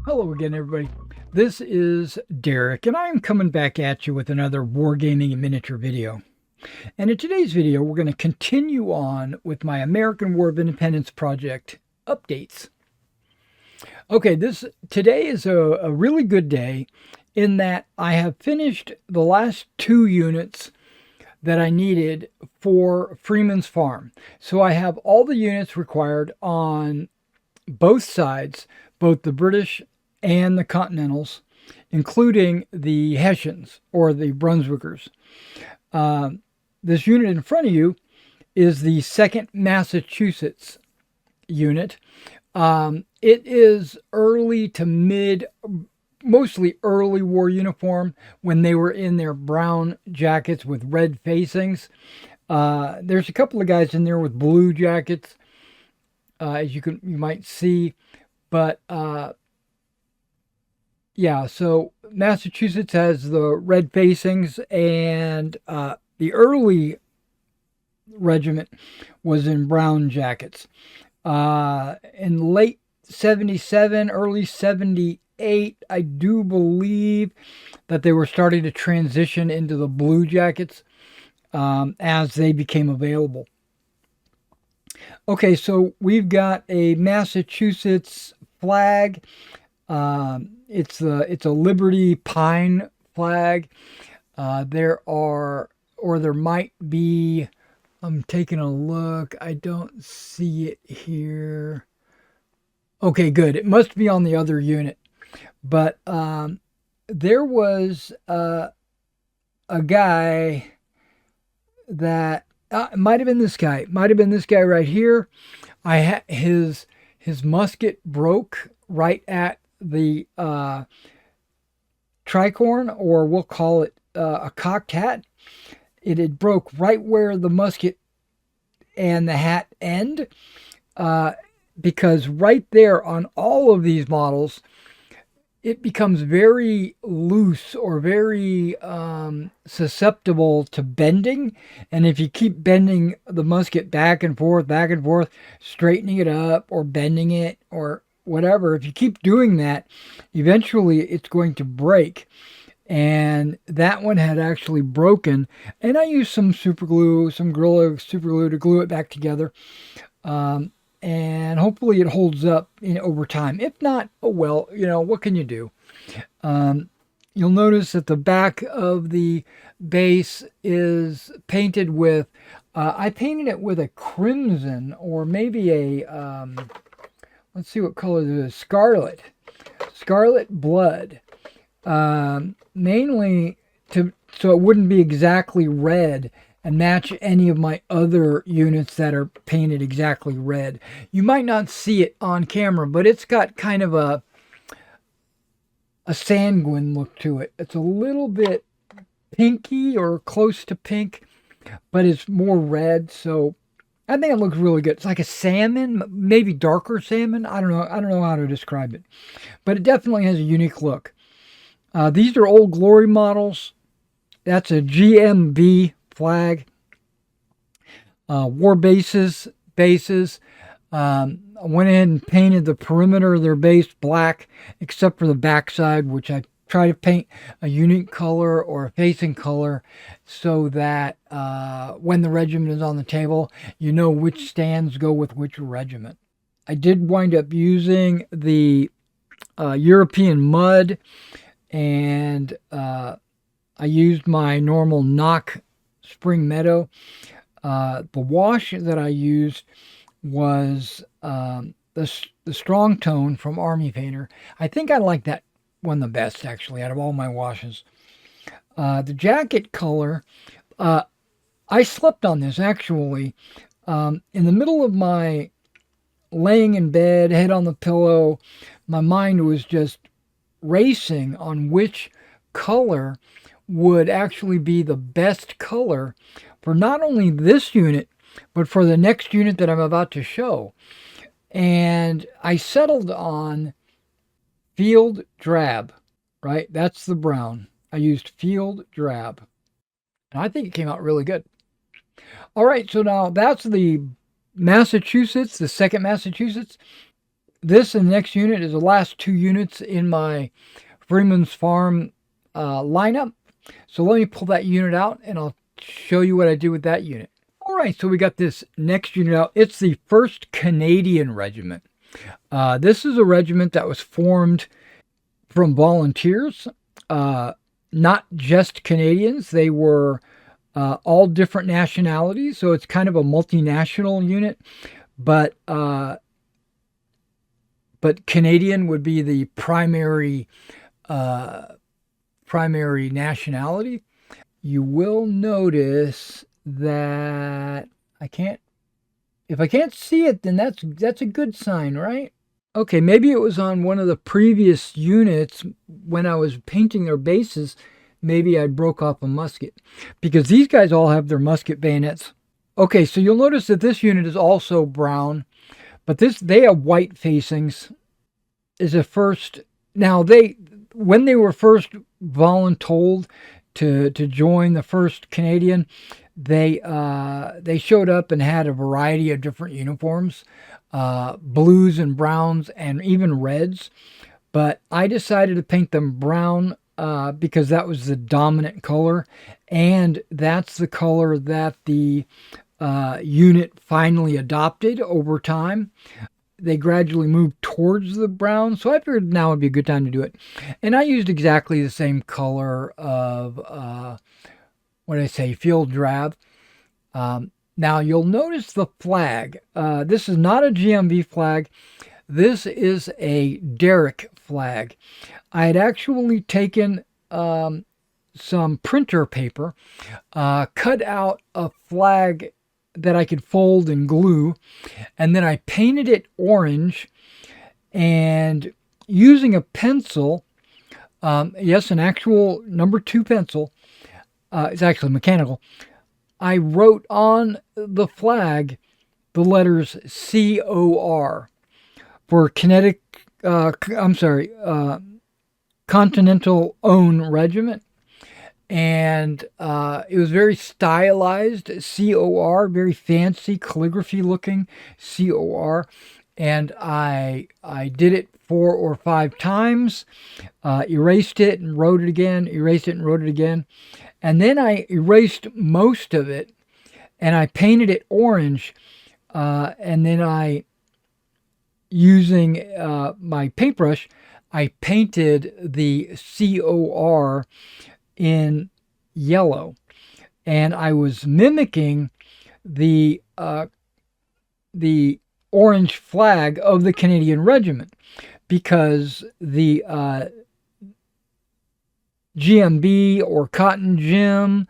Hello again, everybody. This is Derek, and I'm coming back at you with another wargaming and miniature video. And in today's video, we're going to continue on with my American War of Independence project updates. Okay, today is a really good day in that I have finished the last 2 units that I needed for Freeman's farm. So I have all the units required on both sides, both the British and the Continentals, including the Hessians or the Brunswickers. This unit in front of you is the 2nd Massachusetts unit. It is early to mid, mostly early war uniform when they were in their brown jackets with red facings. There's a couple of guys in there with blue jackets, as you might see, but yeah, so Massachusetts has the red facings, and the early regiment was in brown jackets. In late 77, early 78, I do believe that they were starting to transition into the blue jackets as they became available. Okay, so we've got a Massachusetts flag. It's a Liberty pine flag. There might be. I'm taking a look. I don't see it here. Okay, good. It must be on the other unit. But there was a guy that it might have been this guy. Might have been this guy right here. His musket broke right at the tricorn, or we'll call it a cocked hat. It had broke right where the musket and the hat end, because right there on all of these models, it becomes very loose or very susceptible to bending. And if you keep bending the musket back and forth, straightening it up or bending it or whatever, if you keep doing that, eventually it's going to break. And that one had actually broken, and I used some super glue, some Gorilla super glue to glue it back together. And hopefully it holds up over time. If not, oh well, what can you do? You'll notice that the back of the base is painted with, I painted it with a crimson, or maybe a, let's see what color it is, scarlet blood. Mainly so it wouldn't be exactly red and match any of my other units that are painted exactly red. You might not see it on camera, but it's got kind of a sanguine look to it. It's a little bit pinky or close to pink, but it's more red, so I think it looks really good. It's like a salmon, maybe darker salmon. I don't know how to describe it, but it definitely has a unique look. These are Old Glory models. That's a GMB flag. War bases. I went ahead and painted the perimeter of their base black, except for the backside, which I try to paint a unique color or a facing color so that when the regiment is on the table, you know which stands go with which regiment. I did wind up using the European mud, and I used my normal Knock Spring Meadow. The wash that I used was the Strong Tone from Army Painter. I think I like that one the best, actually, out of all my washes. The jacket color, I slept on this, actually. In the middle of my laying in bed, head on the pillow, my mind was just racing on which color would actually be the best color for not only this unit, but for the next unit that I'm about to show. And I settled on Field Drab, right? That's the brown. I used Field Drab. And I think it came out really good. All right, so now that's the Massachusetts, the 2nd Massachusetts. This and the next unit is the last two units in my Freeman's Farm lineup. So let me pull that unit out and I'll show you what I did with that unit. All right, so we got this next unit out. It's the 1st Canadian Regiment. This is a regiment that was formed from volunteers, not just Canadians. They were all different nationalities, so it's kind of a multinational unit, but Canadian would be the primary nationality. You will notice that if I can't see it, then that's a good sign, right? Okay, maybe it was on one of the previous units when I was painting their bases. Maybe I broke off a musket, because these guys all have their musket bayonets. Okay, so you'll notice that this unit is also brown, but they have white facings. Is a first. Now when they were first voluntold to join the 1st Canadian, they showed up and had a variety of different uniforms, blues and browns and even reds. But I decided to paint them brown because that was the dominant color, and that's the color that the unit finally adopted over time. They gradually moved towards the brown, so I figured now would be a good time to do it. And I used exactly the same color of, what did I say, field drab. Now you'll notice the flag. This is not a GMV flag. This is a Derrick flag. I had actually taken some printer paper, cut out a flag that I could fold and glue, and then I painted it orange, and using a pencil, yes, an actual number 2 pencil, it's actually mechanical, I wrote on the flag the letters COR for Continental Own Regiment. And it was very stylized COR, very fancy calligraphy looking COR. And I did it 4 or 5 times, erased it and wrote it again, erased it and wrote it again. And then I erased most of it and I painted it orange. And then using my paintbrush, I painted the COR in yellow, and I was mimicking the orange flag of the Canadian Regiment, because the GMB or Cotton Jim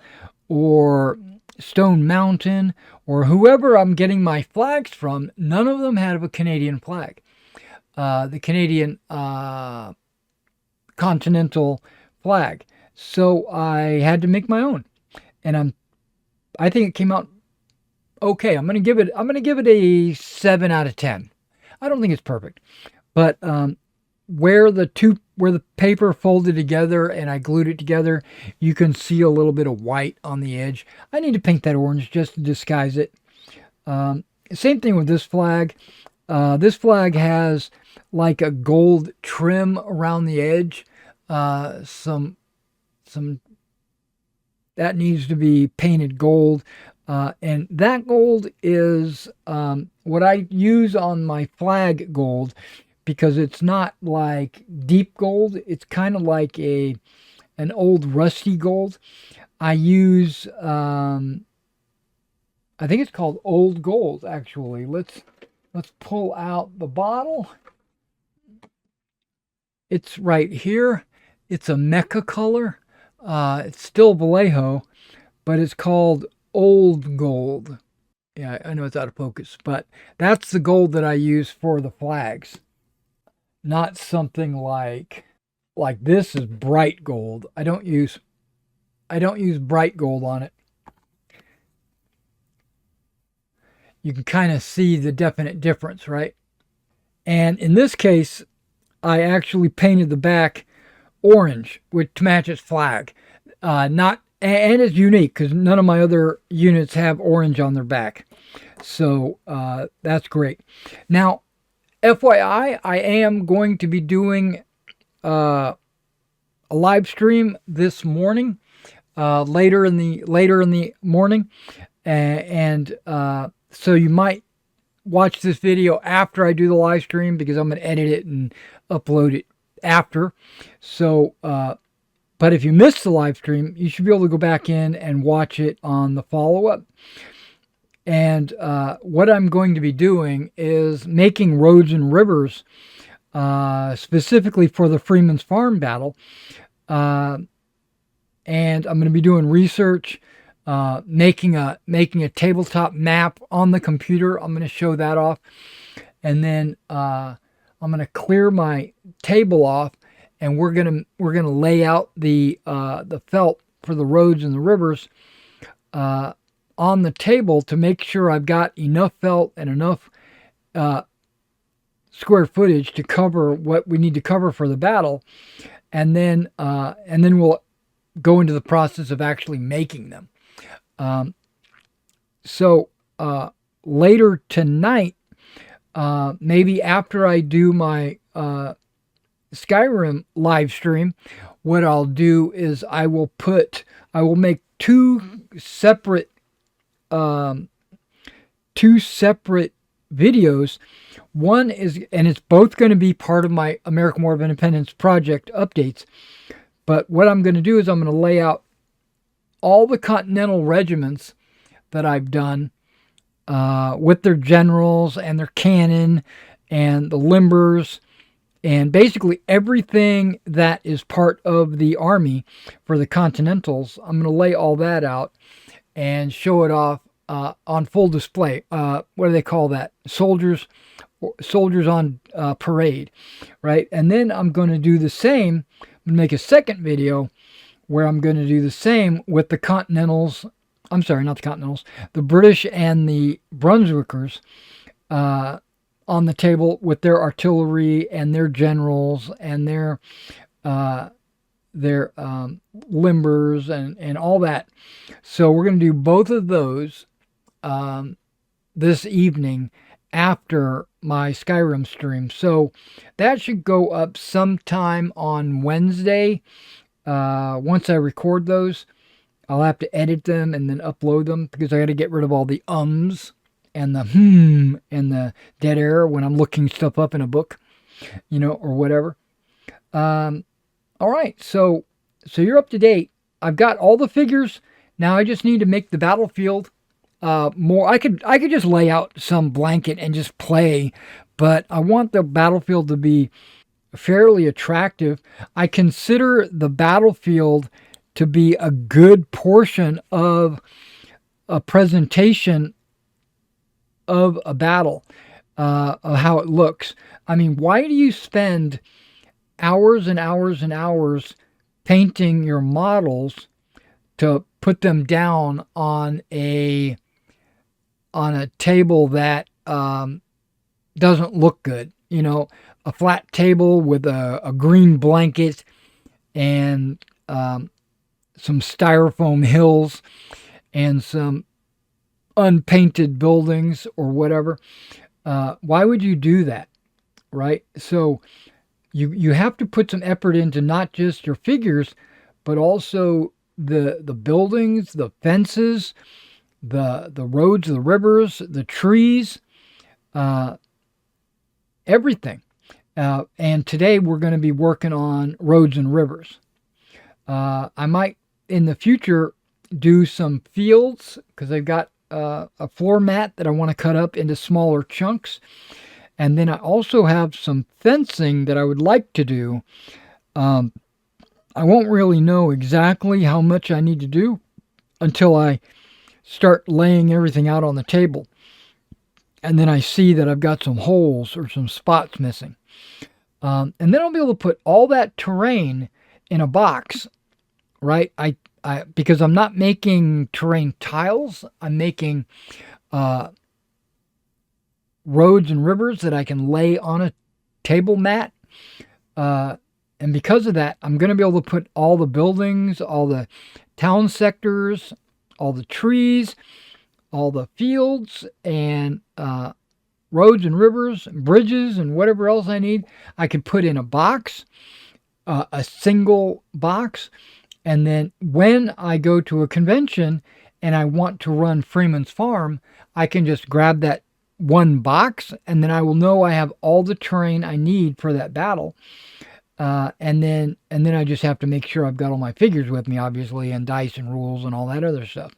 or Stone Mountain or whoever I'm getting my flags from, none of them had a Canadian flag. The Canadian Continental flag. So I had to make my own, and I think it came out okay. I'm gonna give it a 7 out of 10. I don't think it's perfect, but where the paper folded together and I glued it together, you can see a little bit of white on the edge. I need to paint that orange just to disguise it. Same thing with this flag. This flag has like a gold trim around the edge. Some that needs to be painted gold, and that gold is what I use on my flag gold, because it's not like deep gold. It's kind of like an old rusty gold. I use I think it's called old gold, actually. Let's pull out the bottle. It's right here. It's a Mecca color. It's still Vallejo, but it's called Old Gold. Yeah, I know it's out of focus, but that's the gold that I use for the flags. Not something like this is bright gold. I don't use bright gold on it. You can kind of see the definite difference, right? And in this case, I actually painted the back orange to match its flag. And it's unique because none of my other units have orange on their back. So that's great. Now, FYI, I am going to be doing a live stream this morning, later in the morning, and so you might watch this video after I do the live stream because I'm going to edit it and upload it after. So, but if you missed the live stream, you should be able to go back in and watch it on the follow-up. And what I'm going to be doing is making roads and rivers, specifically for the Freeman's Farm battle. And I'm going to be doing research, making a tabletop map on the computer. I'm going to show that off, and then I'm going to clear my table off, and we're gonna lay out the felt for the roads and the rivers on the table to make sure I've got enough felt and enough square footage to cover what we need to cover for the battle, and then we'll go into the process of actually making them. So later tonight, maybe after I do my Skyrim live stream, what I'll do is I will make two separate videos. One is, and it's both going to be part of my American War of Independence project updates. But what I'm going to do is I'm going to lay out all the Continental regiments that I've done, with their generals and their cannon and the limbers and basically everything that is part of the army for the Continentals. I'm going to lay all that out and show it off on full display. What do they call that? Soldiers on parade, right? And then I'm going to do the same. I'm going to make a second video where I'm going to do the same with the Continentals. I'm sorry, not the Continentals. The British and the Brunswickers on the table with their artillery and their generals and their limbers and all that. So we're going to do both of those this evening after my Skyrim stream. So that should go up sometime on Wednesday. Once I record those, I'll have to edit them and then upload them because I got to get rid of all the ums and the and the dead air when I'm looking stuff up in a book, or whatever. All right, so you're up to date. I've got all the figures. Now I just need to make the battlefield more. I could just lay out some blanket and just play, but I want the battlefield to be fairly attractive. I consider the battlefield to be a good portion of a presentation of a battle, of how it looks. I mean, why do you spend hours and hours and hours painting your models to put them down on a table that doesn't look good? A flat table with a green blanket and some styrofoam hills and some unpainted buildings or whatever. Why would you do that, right? So you have to put some effort into not just your figures, but also the buildings, the fences, the roads, the rivers, the trees, everything. And today we're going to be working on roads and rivers. I might in the future do some fields because I've got a floor mat that I want to cut up into smaller chunks. And then I also have some fencing that I would like to do. I won't really know exactly how much I need to do until I start laying everything out on the table. And then I see that I've got some holes or some spots missing. And then I'll be able to put all that terrain in a box, right? Because I'm not making terrain tiles. I'm making roads and rivers that I can lay on a table mat. And because of that, I'm going to be able to put all the buildings, all the town sectors, all the trees, all the fields, and roads and rivers, and bridges, and whatever else I need, I can put in a box, a single box. And then when I go to a convention and I want to run Freeman's Farm, I can just grab that one box, and then I will know I have all the terrain I need for that battle. And then I just have to make sure I've got all my figures with me, obviously, and dice and rules and all that other stuff.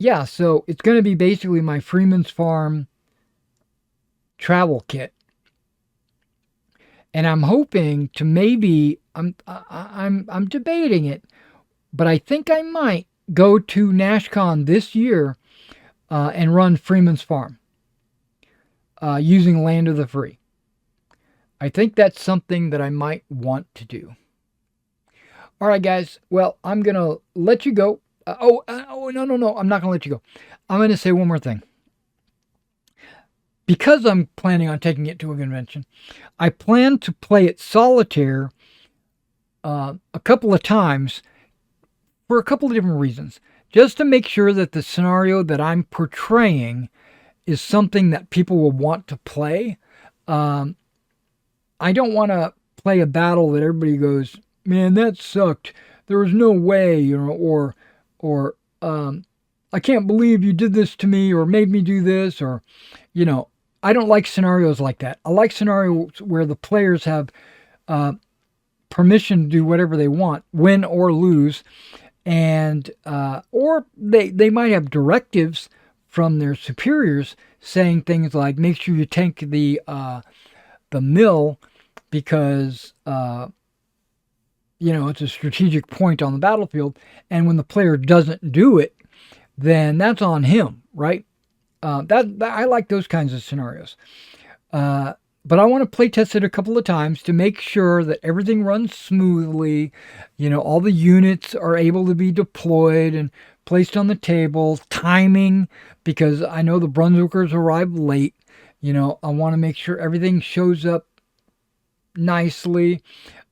Yeah, so it's going to be basically my Freeman's Farm travel kit, and I'm hoping to maybe I'm debating it, but I think I might go to NashCon this year and run Freeman's Farm using Land of the Free. I think that's something that I might want to do. All right, guys. Well, I'm going to let you go. No. I'm not going to let you go. I'm going to say one more thing. Because I'm planning on taking it to a convention, I plan to play it solitaire a couple of times for a couple of different reasons. Just to make sure that the scenario that I'm portraying is something that people will want to play. I don't want to play a battle that everybody goes, man, that sucked. There was no way, or I can't believe you did this to me or made me do this, or, I don't like scenarios like that. I like scenarios where the players have permission to do whatever they want, win or lose, and or they might have directives from their superiors saying things like, make sure you tank the mill because it's a strategic point on the battlefield, and when the player doesn't do it, then that's on him, right? That I like those kinds of scenarios. But I want to play test it a couple of times to make sure that everything runs smoothly. All the units are able to be deployed and placed on the table. Timing, because I know the Brunswickers arrive late. I want to make sure everything shows up nicely.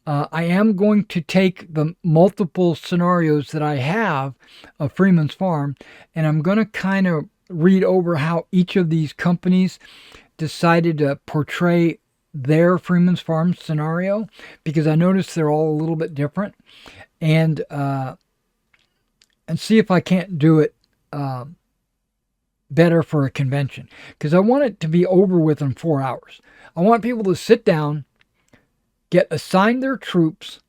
I am going to take the multiple scenarios that I have of Freeman's Farm, and I'm going to kind of read over how each of these companies decided to portray their Freeman's Farm scenario, because I noticed they're all a little bit different, and see if I can't do it better for a convention, because I want it to be over with in 4 hours. I want people to sit down, get assigned their troops,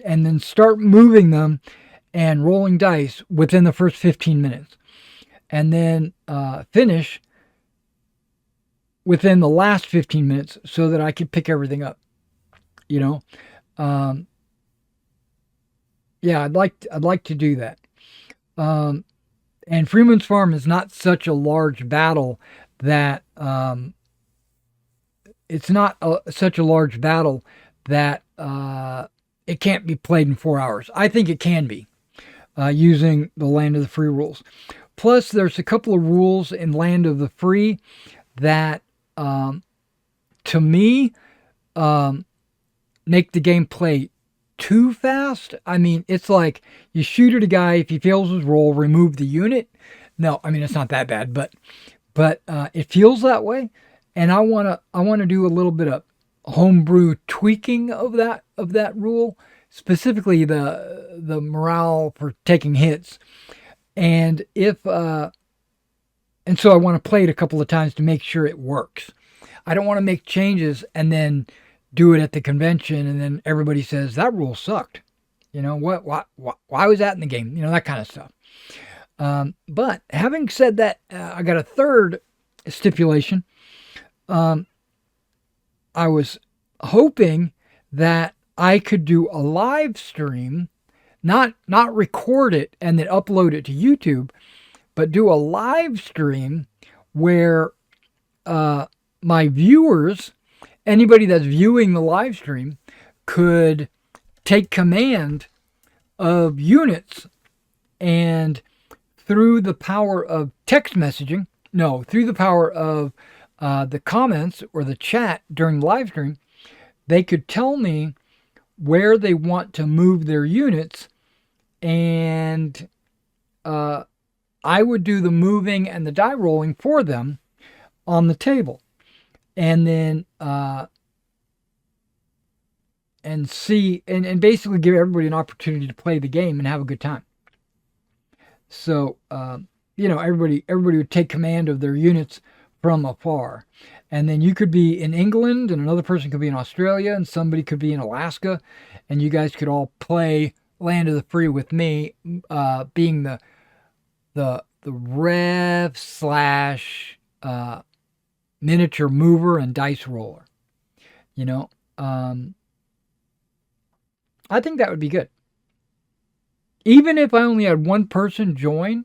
and then start moving them and rolling dice within the first 15 minutes. And then finish within the last 15 minutes so that I can pick everything up. Yeah, I'd like to do that. And Freeman's Farm is not such a large battle that such a large battle that it can't be played in 4 hours. I think it can be using the Land of the Free rules. Plus, there's a couple of rules in Land of the Free that, to me, make the game play too fast. I mean, it's like you shoot at a guy. If he fails his roll, remove the unit. No, I mean, it's not that bad, but it feels that way. And I want to do a little bit of homebrew tweaking of that rule, specifically the morale for taking hits. And so I want to play it a couple of times to make sure it works. I don't want to make changes and then do it at the convention and then everybody says that rule sucked. Why was that in the game? That kind of stuff. But having said that, I got a third stipulation. I was hoping that I could do a live stream, not record it and then upload it to YouTube, but do a live stream where my viewers, anybody that's viewing the live stream, could take command of units, and through the power of text messaging, through the power of the comments or the chat during the live stream, they could tell me where they want to move their units, and I would do the moving and the die rolling for them on the table. And then, and basically give everybody an opportunity to play the game and have a good time. So, everybody would take command of their units from afar. And then you could be in England, and another person could be in Australia, and somebody could be in Alaska, and you guys could all play Land of the Free with me, being the rev slash miniature mover and dice roller. You know, I think that would be good. Even if I only had one person join,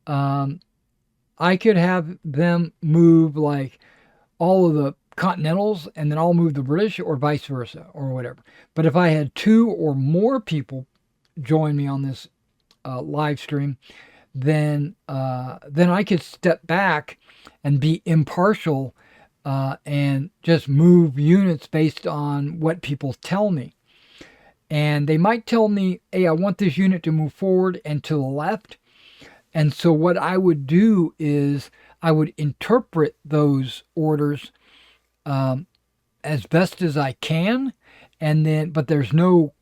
I could have them move like all of the Continentals and then I'll move the British or vice versa or whatever. But if I had two or more people join me on this live stream, then I could step back and be impartial and just move units based on what people tell me. And they might tell me, hey, I want this unit to move forward and to the left. And so what I would do is I would interpret those orders as best as I can, and then but there's no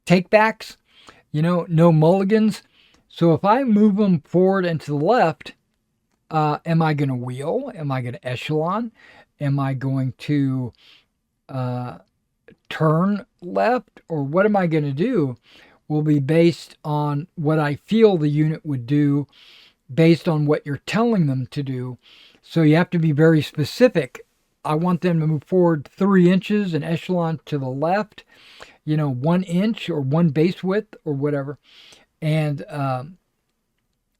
takebacks, no mulligans. So if I move them forward and to the left, am I going to wheel? Am I going to echelon? Am I going to turn left? Or what am I going to do will be based on what I feel the unit would do based on what you're telling them to do. So you have to be very specific. I want them to move forward 3 inches and echelon to the left, 1 inch or 1 base width or whatever. And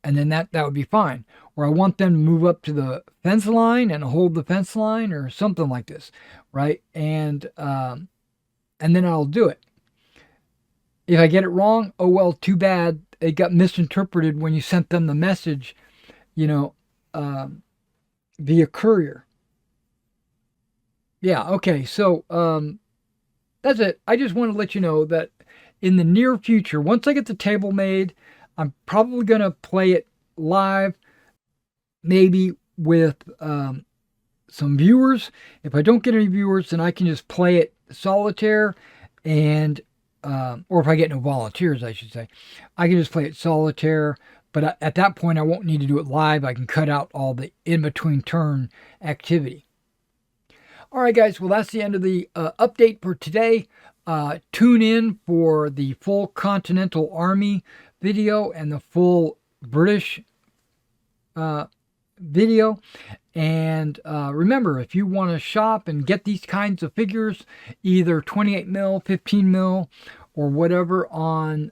then that would be fine. Or I want them to move up to the fence line and hold the fence line or something like this, right? And then I'll do it. If I get it wrong, oh well, too bad. It got misinterpreted when you sent them the message, via courier. Yeah, okay, so that's it. I just want to let you know that in the near future, once I get the table made, I'm probably going to play it live, maybe with some viewers. If I don't get any viewers, then I can just play it solitaire, and or if I get no volunteers, I should say, I can just play it solitaire. But at that point, I won't need to do it live. I can cut out all the in-between turn activity. All right, guys. Well, that's the end of the update for today. Tune in for the full Continental Army video and the full British video. And remember, if you want to shop and get these kinds of figures, either 28 mil, 15 mil, or whatever on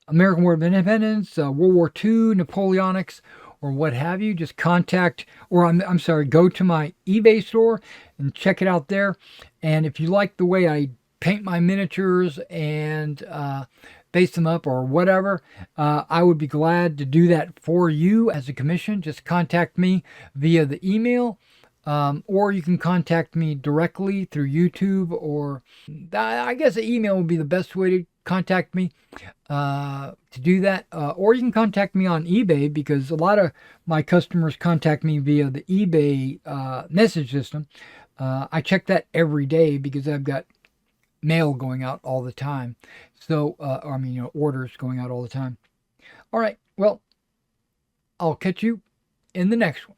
American War of Independence, World War II, Napoleonics, or what have you, just contact, or I'm sorry, go to my eBay store and check it out there. And if you like the way I paint my miniatures and base them up or whatever, I would be glad to do that for you as a commission. Just contact me via the email, or you can contact me directly through YouTube, or I guess the email would be the best way to contact me to do that. Or you can contact me on eBay, because a lot of my customers contact me via the eBay message system. I check that every day because I've got mail going out all the time. So, orders going out all the time. All right. Well, I'll catch you in the next one.